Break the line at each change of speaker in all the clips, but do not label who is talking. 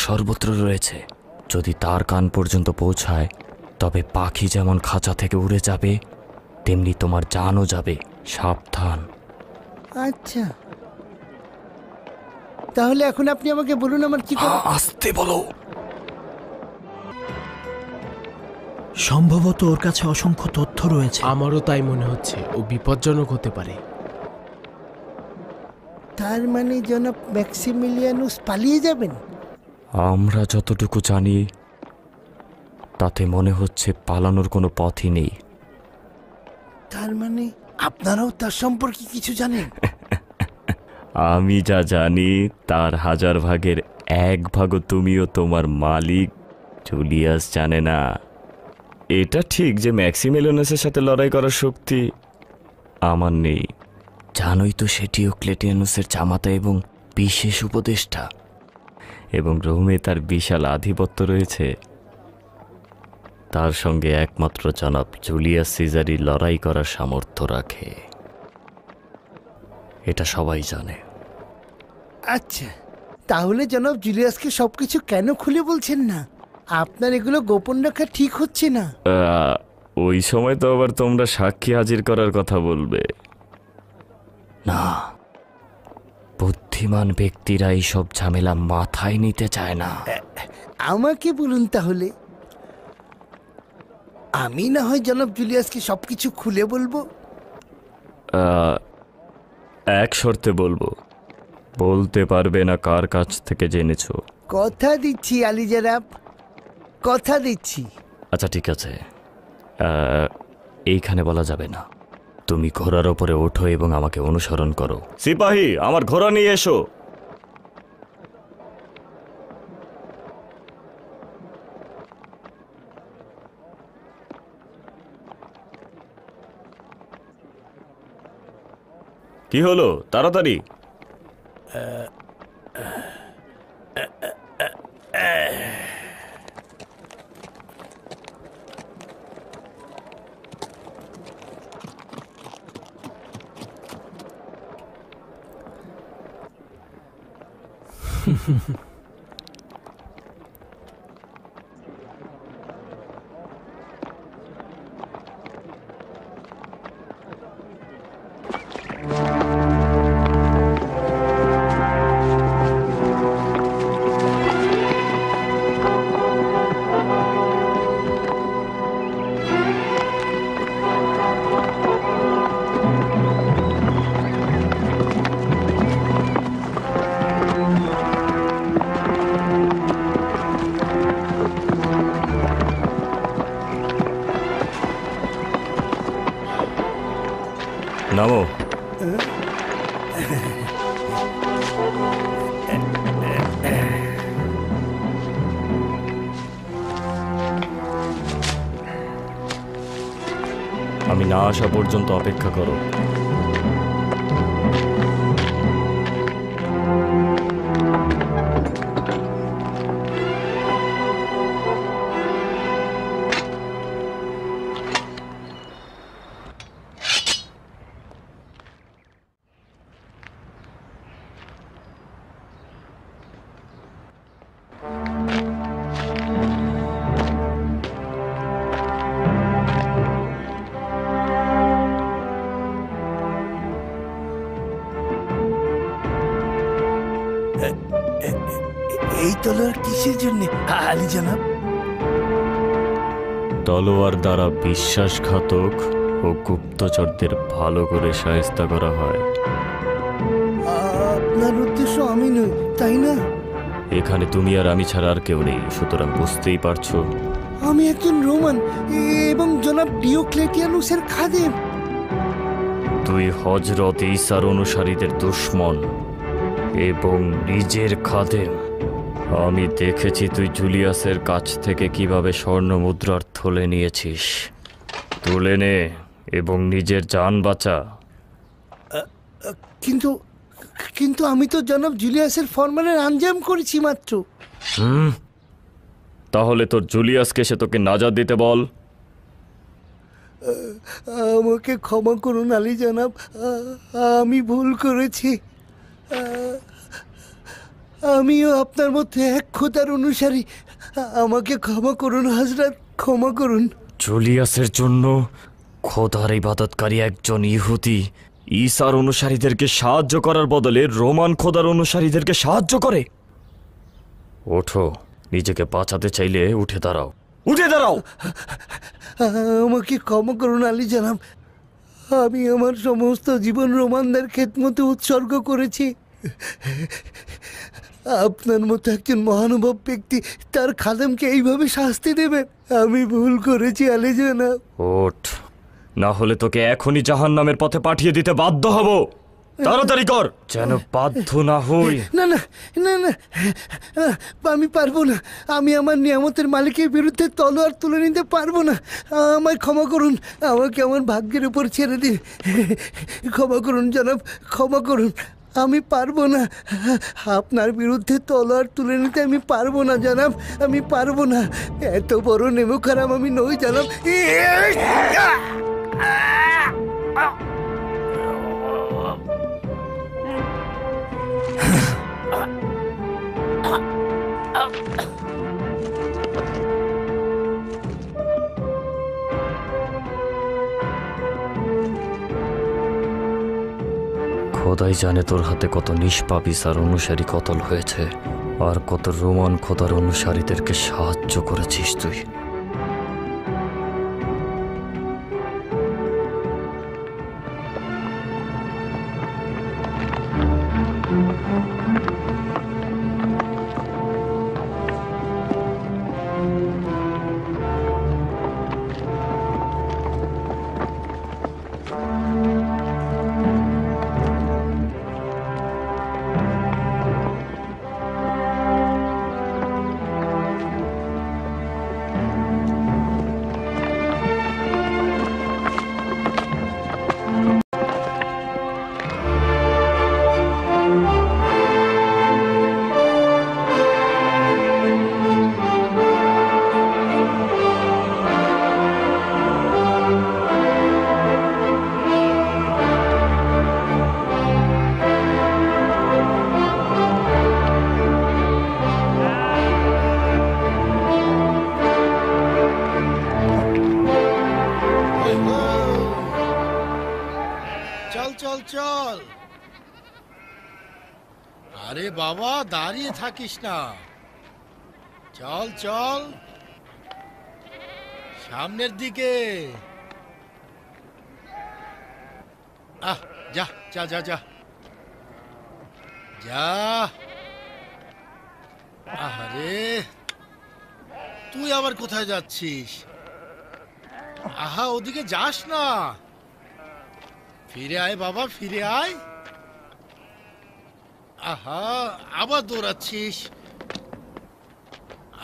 সর্বত্র রয়েছে। যদি তার কান পর্যন্ত পৌঁছায় তবে পাখি যেমন খাঁচা থেকে উড়ে যাবে তেমনি তোমার জানও যাবে। সাবধান।
আচ্ছা, তাহলে এখন আপনি আমাকে বলুন আমার কি করা।
আসতে বলো।
সম্ভবত ওর কাছে অসংখ্য তথ্য রয়েছে।
আমারও তাই মনে হচ্ছে, ও বিপজ্জনক হতে পারে।
তার মানে জনাব ম্যাক্সিমিলিয়ানুস পালিয়ে যাবেন?
আমরা যতটুকু জানি তাতে মনে হচ্ছে পালানোর কোনো পথই নেই।
তার মানে আপনারাও তার সম্পর্কে কিছু জানেন?
আমি যা জানি তার 1000 ভাগের 1 ভাগও তুমিও তোমার মালিক জুলিয়াস জানে না। এটা ঠিক যে ম্যাক্সিমিলিয়ানুসের সাথে লড়াই করার শক্তি আমার নেই। জানোই তো সে ডিওক্লেটিয়ানুসের জামাতা এবং বিশেষ উপদেষ্টা, এবং রোমে তার বিশাল আধিপত্য রয়েছে। তার সঙ্গে একমাত্র জনাব জুলিয়াস সিজারই লড়াই করার সামর্থ্য রাখে। এটা সবাই জানে।
আচ্ছা, তাহলে জনাব জুলিয়াসকে সবকিছু কেন খুলে বলছেন না? আপনার এগুলো গোপন রাখা ঠিক হচ্ছে না।
ওই সময় তো আবার তোমরা সাক্ষী হাজির করার কথা বলবে না। বুদ্ধিমান ব্যক্তিরা এইসব ঝামেলা মাথায় নিতে চায় না।
আমাকে বলুন তাহলে, আমি না হয় জনাব জুলিয়াসকে সবকিছু খুলে বলবো।
এক শর্তে বলবো, বলতে পারবে না কার কাছ থেকে জেনেছো।
কথা দিচ্ছি আলী জনাব, কথা দিচ্ছি।
আচ্ছা ঠিক আছে, এইখানে বলা যাবে না। তুমি ঘোড়ার ওপরে ওঠো এবং আমাকে অনুসরণ করো। সিপাহী, আমার ঘোড়া নিয়ে এসো। কি হলো, তাড়াতাড়ি। নামো। আমি না আসা পর্যন্ত অপেক্ষা করো।
এই তলোয়ার কিসের জন্য আলী জনাব?
তলোয়ার দ্বারা বিশ্বাসঘাতক ও গুপ্তচরদের ভালো করে শায়েস্তা করা হয়।
আপনার উদ্দেশ্য আমি নই, তাই না?
এখানে তুমি আর আমি ছাড়া আর কেউ নেই, সুতরাং বুঝতেই পারছো।
আমি একজন রোমান এবং জনাব ডিওক্লেটিয়ানুসের খাদেম।
তুই হযরত ঈসার অনুসারীদের দুশমন এবং নিজের খাদেম। আমি দেখেছি তুই জুলিয়াসের কাছ থেকে কিভাবে স্বর্ণ মুদ্রার থলে নিয়েছিস। তুলে নে এবং নিজের জান বাঁচা।
কিন্তু কিন্তু আমি তো জনাব জুলিয়াসের ফরমানের আঞ্জাম করেছি মাত্র।
তাহলে তোর জুলিয়াসকে সে তোকে নাজাত দিতে বল।
আমাকে ক্ষমা করুন আলী জনাব, আমি ভুল করেছি। আমিও আপনার মধ্যে এক খোদার অনুসারী। আমাকে ক্ষমা করুন হযরত, ক্ষমা করুন।
জুলিয়াসের জন্য খোদার ইবাদতকারী একজন ইহুদি ঈসার অনুসারীদেরকে সাহায্য করার বদলে রোমান খোদার অনুসারীদেরকে সাহায্য করে। ওঠো, নিজেকে বাঁচাতে চাইলে উঠে দাঁড়াও, উঠে দাঁড়াও।
আমাকে ক্ষমা করুন আলী জনাব। আমি আমার সমস্ত জীবন রোমানদের খেদমতে উৎসর্গ করেছি। আপনার মতো একজন মহানুভব ব্যক্তি তার খাদেমকে এইভাবে শাস্তি দেবে? আমি ভুল করেছি আলী জনাব।
ওঠ, না হলে তোকে এখনই জাহান্নামের পথে পাঠিয়ে দিতে বাধ্য হব। তাড়াতাড়ি কর, যেন বাধ্য না হই।
না না না না, আমি পারবো না। আমি আমার নিয়ামতের মালিকের বিরুদ্ধে তলোয়ার তুলে নিতে পারবো না। আমায় ক্ষমা করুন, আমাকে আমার ভাগ্যের উপর ছেড়ে দিন। ক্ষমা করুন জনাব, ক্ষমা করুন। আমি পারবো না, আপনার বিরুদ্ধে তলোয়ার তুলে নিতে আমি পারবো না জনাব, আমি পারবো না। এত বড় নেমুখারাম আমি নই জনাব।
খোদাই জানে তোর হাতে কত নিষ্পাপ ঈসার অনুসারী কতল হয়েছে, আর কত রোমান খোদার অনুসারীদেরকে সাহায্য করেছিস তুই।
চল চল চল। আরে বাবা, দাঁড়িয়ে থাকিস না, চল চল সামনের দিকে। যা যা যা যা যা। আরে তুই আবার কোথায় যাচ্ছিস? আহা, ওদিকে যাস না, ফিরে আয় বাবা, ফিরে আয়। আহা, আবার দৌড়াচ্ছিস।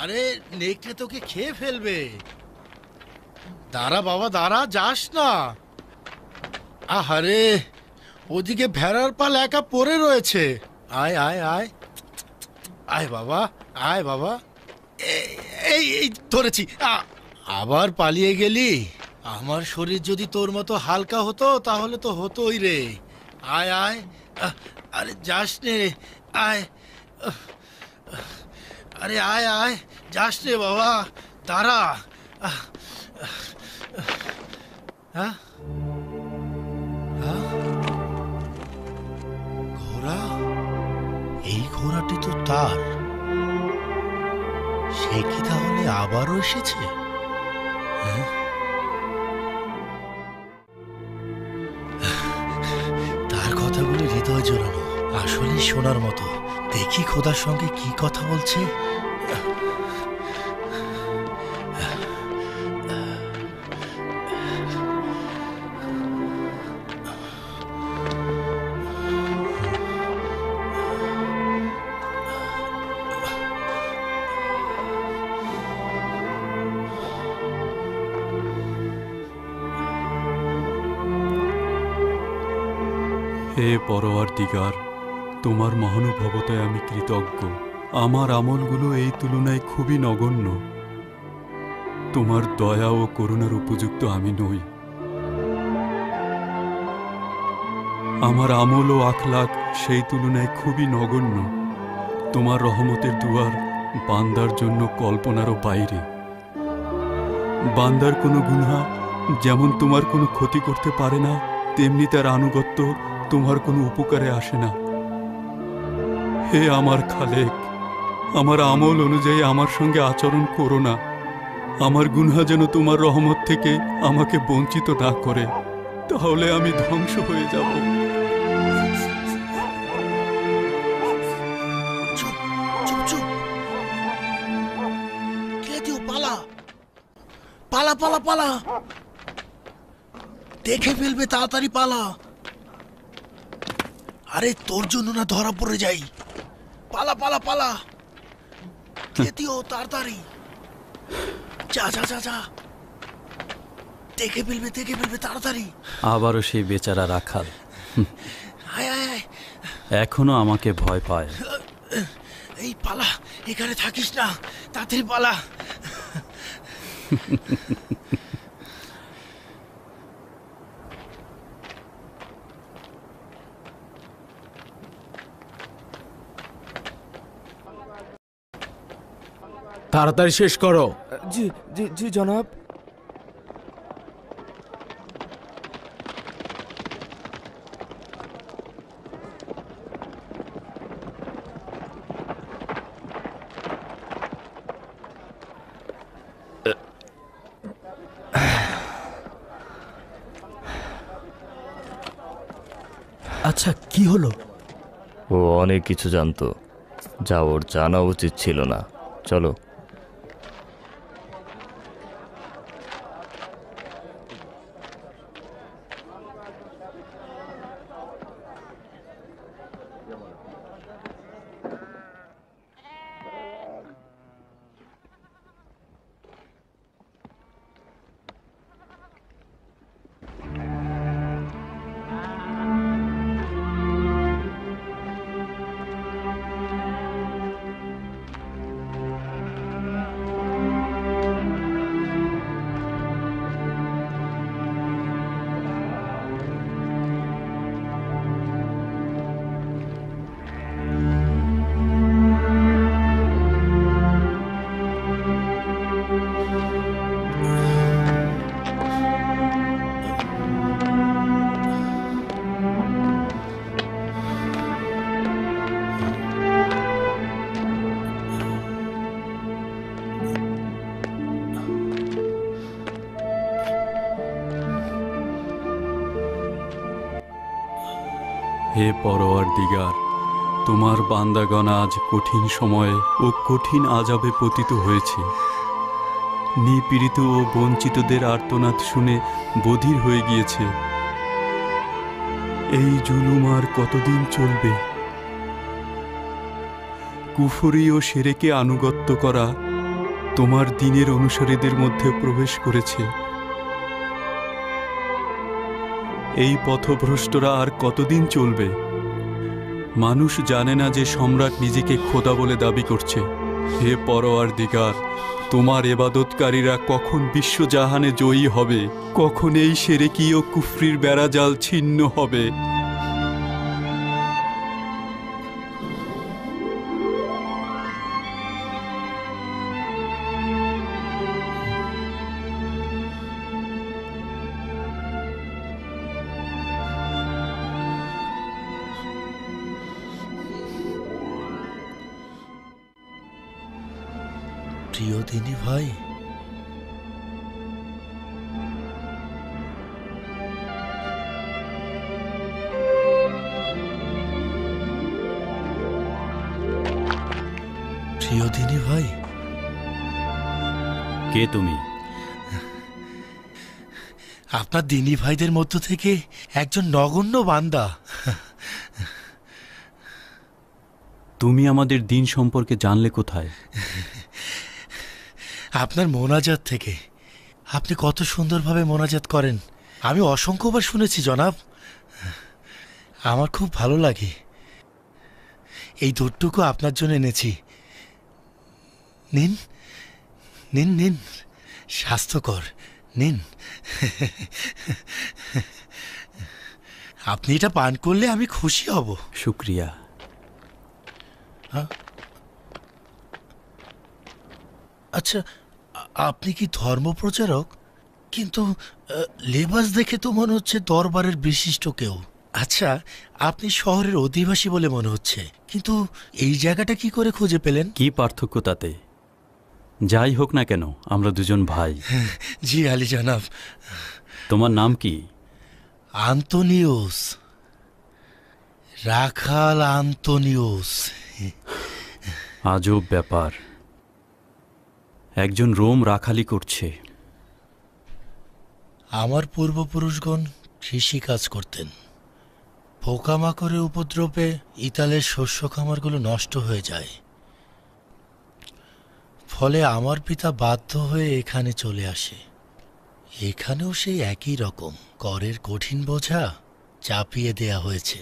আরে নেকড়ে তোকে খেয়ে ফেলবে। দাঁড়া বাবা, দাঁড়া, যাস না। আহারে, ওদিকে ভেড়ার পাল একা পড়ে রয়েছে। আয় আয় আয় আয় বাবা, আয় বাবা। এই এই ধরেছি। আবার পালিয়ে গেলি? আমার শরীর যদি তোর মতো হালকা হতো তাহলে তো হতোই রে। আয় আয়। আরে যাস নে, আয়। আরে আয় আয়, যাস নে বাবা, দাঁড়া। হ্যাঁ, ঘোড়া? এই ঘোড়াটি তো তার। সে কি তাহলে আবারও এসেছে? হ্যাঁ, তার কথাগুলো হৃদয় জোড়ানো, আসলে শোনার মতো। দেখি খোদার সঙ্গে কি কথা বলছে।
হে পরওয়ারদিগার, তোমার মহানুভবতায় আমি কৃতজ্ঞ। আমার আমলগুলো এই তুলনায় খুবই নগণ্য। তোমার দয়া ও করুণার উপযুক্ত আমি নই। আমার আমল ও আখলাক সেই তুলনায় খুবই নগণ্য। তোমার রহমতের দুয়ার বান্দার জন্য কল্পনারও বাইরে। বান্দার কোনো গুনাহ যেমন তোমার কোনো ক্ষতি করতে পারে না, তেমনি তার আনুগত্য তোমার কোনো উপকারে আসে না। হে আমার খালেক, আমার আমল অনুযায়ী আমার সঙ্গে আচরণ করো না। আমার গুনাহ যেন তোমার রহমত থেকে আমাকে বঞ্চিত না করে, তাহলে আমি ধ্বংস হয়ে যাব।
চুপ চুপ চুপ, কে দিও, পালা পালা পালা পালা, দেখে ফেলবে, তাড়াতাড়ি পালা। আরে তোর জন্য না ধরা পড়ে যাই, পালা পালা পালা, কে দিও, তাড়াতাড়ি যা যা যা যা, দেখে ফেলবে তাড়াতাড়ি।
আবারও সেই বেচারা রাখাল
আয় আয় আয়,
এখনো আমাকে ভয় পায়।
এই পালা, এখানে থাকিস না, তাড়াতাড়ি পালা।
তাড়াতাড়ি শেষ করো।
জি জি জি জনাব।
আচ্ছা, কি হলো?
ও অনেক কিছু জানতো, যা ওর জানা উচিত ছিল না। চলো।
হে পরওয়ারদিগার, তোমার বান্দাগণ আজ কঠিন সময়ে ও কঠিন আযাবে পতিত হয়েছে। নিপীড়িত ও বঞ্চিতদের আর্তনাদ শুনে বধির হয়ে গিয়েছে। এই জুলুম আর কতদিন চলবে? কুফরি ও শিরকে আনুগত্য করা তোমার দ্বীনের অনুসারীদের মধ্যে প্রবেশ করেছে। এই পথভ্রষ্টরা আর কতদিন চলবে? মানুষ জানে না যে সম্রাট নিজেকে খোদা বলে দাবি করছে। হে পরওয়ারদিগার, তোমার ইবাদতকারীরা কখন বিশ্বজাহানে জয়ী হবে? কখন এই শিরকি ও কুফরির বেড়াজাল ছিন্ন হবে?
প্রিয় দিনী ভাই, প্রিয় দিনী ভাই,
কে তুমি?
আপনার দিনী ভাইদের মধ্য থেকে একজন নগণ্য বান্দা।
তুমি আমাদের দিন সম্পর্কে জানলে কোথায়?
আপনার মোনাজাত থেকে। আপনি কত সুন্দরভাবে মোনাজাত করেন, আমি অসংখ্যবার শুনেছি জনাব। আমার খুব ভালো লাগে। এই দুধটুকু আপনার জন্য এনেছি, নিন নিন নিন, স্বাস্থ্যকর, নিন। আপনি এটা পান করলে আমি খুশি হব।
শুক্রিয়া।
হ্যাঁ। আচ্ছা, আপনি কি ধর্মপ্রচারক? কিন্তু লেবাস দেখে তো মনে হচ্ছে দরবারের বিশিষ্ট কেউ। আচ্ছা, আপনি শহরের অধিবাসী বলে মনে হচ্ছে, কিন্তু এই জায়গাটা কি করে খুঁজে পেলেন?
কি পার্থক্য তাতে? যাই হোক না কেন, আমরা দুজন ভাই।
জি আলী জনাব।
তোমার নাম কি?
আন্তনিউস, রাখাল আন্তনিউস।
আজব ব্যাপার, একজন রোম রাখালি করছে।
আমার পূর্বপুরুষগণ কৃষি কাজ করতেন। পোকামাকড়ের উপদ্রবে ইতালের শস্য খামারগুলো নষ্ট হয়ে যায়। ফলে আমার পিতা বাধ্য হয়ে এখানে চলে আসে। এখানেও সেই একই রকম করের কঠিন বোঝা চাপিয়ে দেয়া হয়েছে।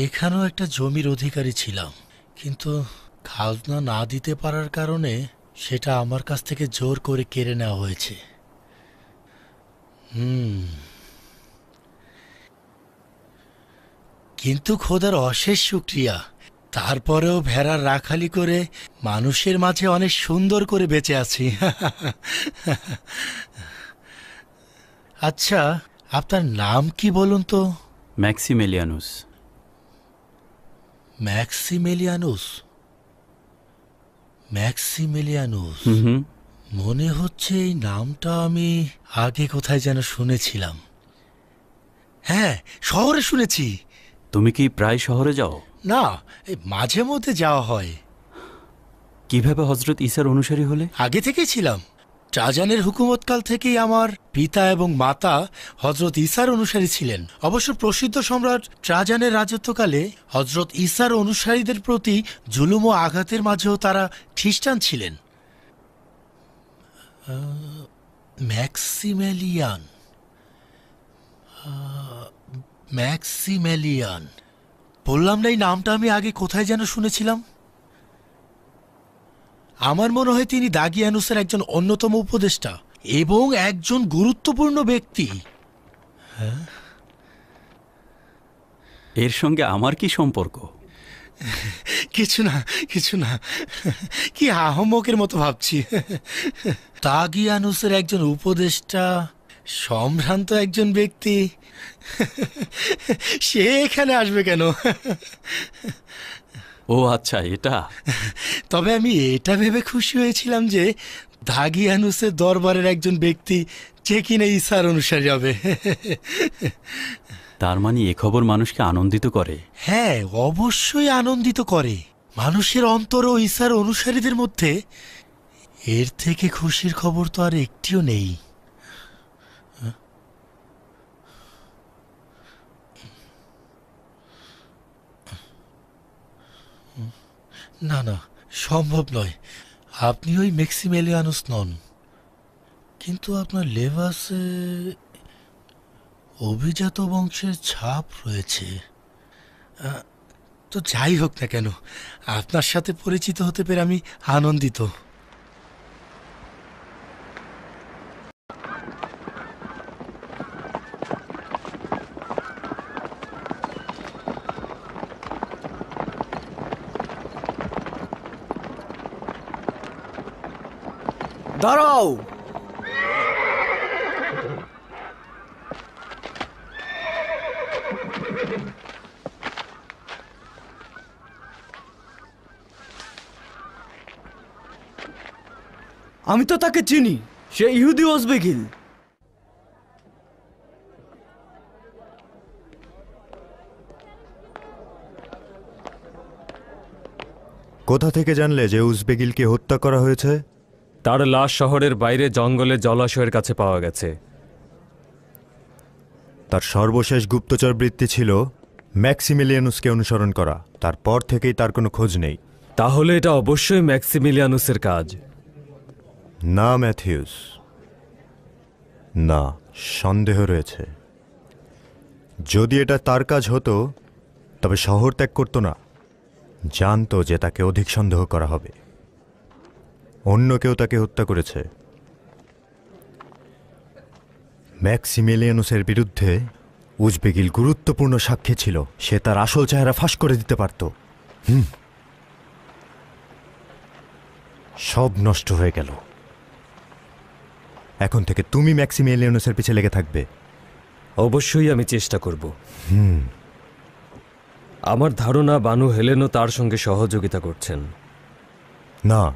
এখানেও একটা জমির অধিকারী ছিলাম, কিন্তু খাজনা না দিতে পারার কারণে সেটা আমার কাছ থেকে জোর করে কেড়ে নেওয়া হয়েছে। কিন্তু খোদার অশেষ শুকরিয়া, তারপরেও ভেড়ার রাখালি করে মানুষের মাঝে অনেক সুন্দর করে বেঁচে আছি। আচ্ছা, আপনার নাম কি বলুন তো?
ম্যাক্সিমেলিয়ানুস।
ম্যাক্সিমেলিয়ানুস, ম্যাক্সিমেলিয়ানুস।
হুম।
মনে হচ্ছে এই নামটা আমি আগে কোথায় যেন শুনেছিলাম। হ্যাঁ, শহরে শুনেছি।
তুমি কি প্রায় শহরে যাও?
না, এই মাঝে মধ্যে যাওয়া হয়।
কিভাবে হজরত ঈসার অনুসারী হলে?
আগে থেকেই ছিলাম। ট্রাজানের হুকুমতকাল থেকেই আমার পিতা এবং মাতা হজরত ঈসার অনুসারী ছিলেন। অবশ্য প্রসিদ্ধ সম্রাট ট্রাজানের রাজত্বকালে হজরত ঈসার অনুসারীদের প্রতি জুলুম ও আঘাতের মাঝেও তারা খ্রিস্টান ছিলেন। ম্যাক্সিমেলিয়ান, ম্যাক্সিমেলিয়ান। বললাম না, এই নামটা আমি আগে কোথায় যেন শুনেছিলাম। আমার মনে হয় তিনি দাগিয়ানুসের একজন অন্যতম উপদেষ্টা এবং একজন গুরুত্বপূর্ণ ব্যক্তি।
এর সঙ্গে আমার কি সম্পর্ক?
কিছু না, কিছু না। কি আহম্মকের মতো ভাবছি। দাগিয়ানুসের একজন উপদেষ্টা, সম্ভ্রান্ত একজন ব্যক্তি, সে এখানে আসবে কেন?
ও আচ্ছা, এটা।
তবে আমি এটা ভেবে খুশি হয়েছিলাম যে দাগিয়ানুসের দরবারের একজন ব্যক্তি যে কিনা ঈসার অনুসারী হবে।
তার মানে এ খবর মানুষকে আনন্দিত করে?
হ্যাঁ, অবশ্যই আনন্দিত করে। মানুষের অন্তর ও ঈসার অনুসারীদের মধ্যে এর থেকে খুশির খবর তো আর একটিও নেই। না না, সম্ভব নয়। আপনি ওই ম্যাক্সিমেলিয়ানুস নন। কিন্তু আপনার লেবাসে অভিজাত বংশের ছাপ রয়েছে। তো যাই হোক না কেন, আপনার সাথে পরিচিত হতে পেরে আমি আনন্দিত।
দাঁড়াও! আমি তো তাকে চিনি, সে ইহুদি ওজবেগিল।
কোথা থেকে জানলে যে উজবেগিলকে হত্যা করা হয়েছে?
তার লাশ শহরের বাইরে জঙ্গলে জলাশয়ের কাছে পাওয়া গেছে।
তার সর্বশেষ গুপ্তচর বৃত্তি ছিল ম্যাক্সিমিলিয়ানুসকে অনুসরণ করা। তারপর থেকেই তার কোনো খোঁজ নেই।
তাহলে এটা অবশ্যই ম্যাক্সিমিলিয়ানুসের কাজ।
না ম্যাথিউস, না, সন্দেহ রয়েছে। যদি এটা তার কাজ হতো তবে শহর ত্যাগ করতো না। জানতো যে তাকে অধিক সন্দেহ করা হবে। অন্য কেউ তাকে হত্যা করেছে। ম্যাক্সিমিলিয়ানুসের বিরুদ্ধে উজবেগিল গুরুত্বপূর্ণ সাক্ষী ছিল, সে তার আসল চেহারা ফাঁস করে দিতে পারত। সব নষ্ট হয়ে গেল। এখন থেকে তুমি ম্যাক্সিমিলিয়ানুসের পিছে লেগে থাকবে।
অবশ্যই আমি চেষ্টা করব। আমার ধারণা বানু হেলেনও তার সঙ্গে সহযোগিতা করছেন।
না,